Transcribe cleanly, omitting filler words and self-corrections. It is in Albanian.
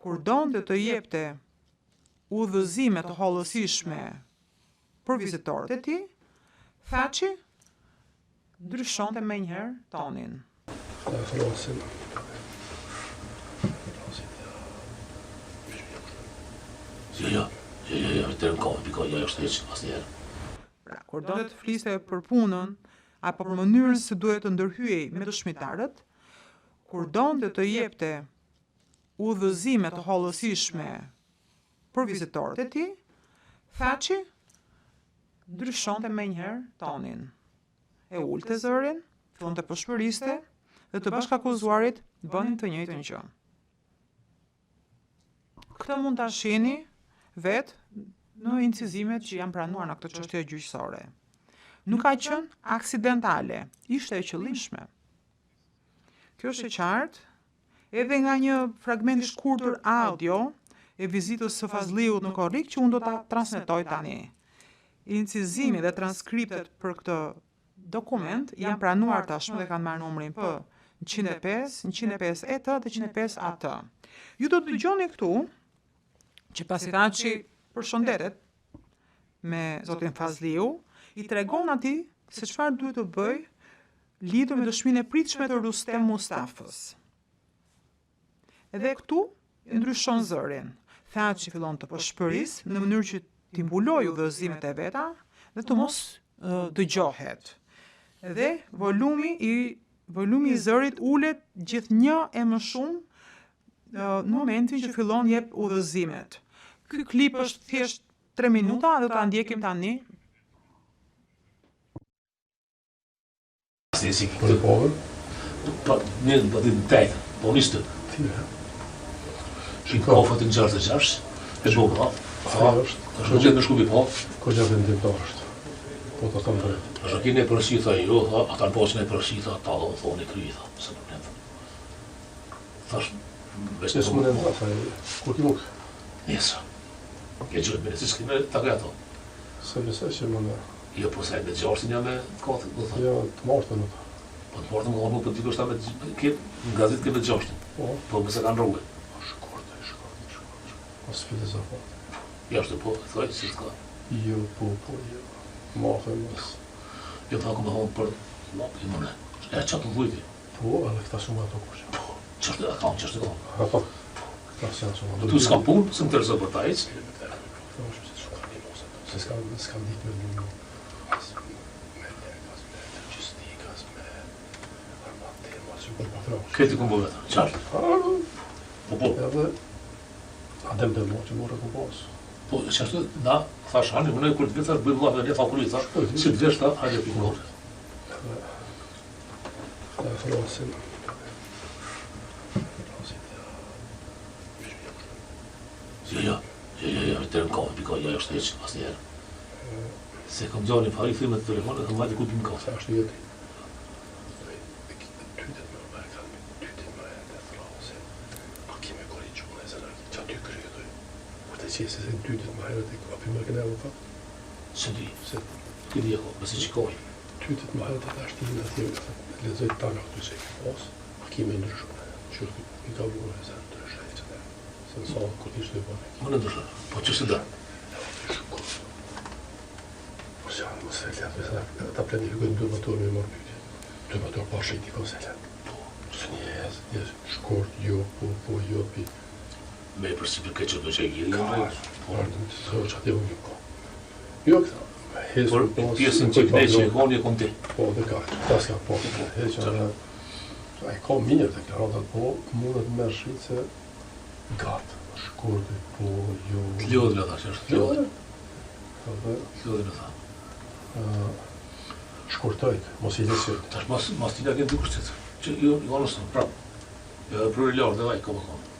kur donte të jepte udhëzime të hollësishme për vizitorët e tij, Thatchi ndryshonte menjëherë tonin. Jo, të rënkohet, piko, jo është heq, asnjëherë. Pra, kur donte të fliste për punën, apo për mënyrën se duhet të ndërhyej me dëshmitarët, kur donte të jepte udhëzime të hollësishme për vizitorët e tij, Thatchi ndryshonte menjëherë tonin. E ulte zërin, fillonte të përshpëriste dhe të bashkëakuzuarit bënin të njëjtën gjë. Këtë mund ta shihni vetë në incizimet që janë pranuar në këtë çështje gjyqësore. Nuk ka qenë aksidentale, ishte e qëllimshme. Kjo është e qartë, edhe nga një fragment i shkurtër audio e vizitës së Fazliut në Korrik që unë do ta transmetoj tani. Incizimi dhe transkriptet për këtë dokument janë pranuar tashmë dhe kanë marrë numrin P105, 105ET dhe 105AT. Ju do të dëgjoni këtu që pasi Thatchi përshëndetet me zotin Fazliu, i tregon atij se çfarë duhet të bëj lidhur me dëshminë e pritshme të Rustem Mustafës. Edhe këtu ndryshon zërin. Thatchi fillon të përshpëris në mënyrë që t'i mbulojë udhëzimet e veta dhe të mos dëgjohet. Dhe volumi i zërit ulet gjithnjë e më shumë në momentin që fillon jep udhëzimet. Ky klip është thjesht 3 minuta dhe ta ndjekim tani. Si këtë povër? Një do t'i tajtë, po nishtë. Shi kofët në gjartë të gjashtë, e bëbra. është në gjithë në shkubi po? Ko gjë vendimtar është. Po të kanë drejtë. Është kine e përësitha jo, ata në posën e përësitha, ta do thonë e kryitha, se në nëndë. Thash, Se së më nëndë, kur ti nuk? Njësa. Ke gjëtë me nësi s'kime të ka ato. Se besoj që më në... Jo, po se me gjashtin ja me katët, do thë. Jo, të martën në ta. Po të martën më për dikush ta me në gazit ke me gjashtin. Po mëse kanë rrugë. Shkorte. Pas filozofat. Jashtë po, thoj, si s'ka. Jo. Martën mësë. Jo, tha ku me thonë për lap, i mëne. E qatë të dhujti. Po, edhe këta shumë ato kushë. Po, qështë e kam, qështë e kam. Apo, këta se janë shumë ato. Tu s'kam punë, së më tërëzë për ta icë. Këta është se shumë kanë një mosë. Se s'kam ditë me një me lekas, me logistikas, me armatema, si për patrosh. Këti këmë bëve të, qartë. Po. Edhe, adem të mo që more ku posë. Po, qështë, na, thash, hani, mëne kur të vjetër, bëjmë lafë, një fakullit, thash, si të vjeshta, hajde për kërë. Edhe, frosin. Jo, të rënkohet, piko, jo është heqë, asë njerë. Se kom gjani fari, thimet të telefonet, dhe majtë ku t'im ka. Se është jeti. Tytet me Amerikan, tytet me e të thrasin. A kime kori gjumë e zënërki, që aty kryet dojë. Kur të qesi se tytet me herët e api me këne e fa? Se di, këdi e ko, bëse qikoj. Tytet me herët e të ashtimin ati, lezoj të tala këtu se i ke pas, a kime ndryshune. Që i ka vurë e zënë të rëshajtë që ne. Se në salë, kur t'ishtë e bërë. Më në ndryshune, po që se da? Se janë më selja, ta planifikojnë 2 motorë me marrë pytje. 2 motorë pa shëjti ka selja. Se një shkort, jo, pi. Me përsi për keqë të që e gjiri, Së që atë e unë ka. Jo këta, por pjesën që këne që e ka një kom ti. Po, dhe ka, ta s'ka po. A i ka minjër të klarantat, po, mundet me shqitë se gatë, shkorti, po, jo... Të lodhë në tha, që është të lodhë. Të lodhë në tha. Shkortojt, mos i lesit. Tash mas t'i lagjen të kushtit, që jo nësë, prapë. Prurë lorë dhe vaj, ka më konë.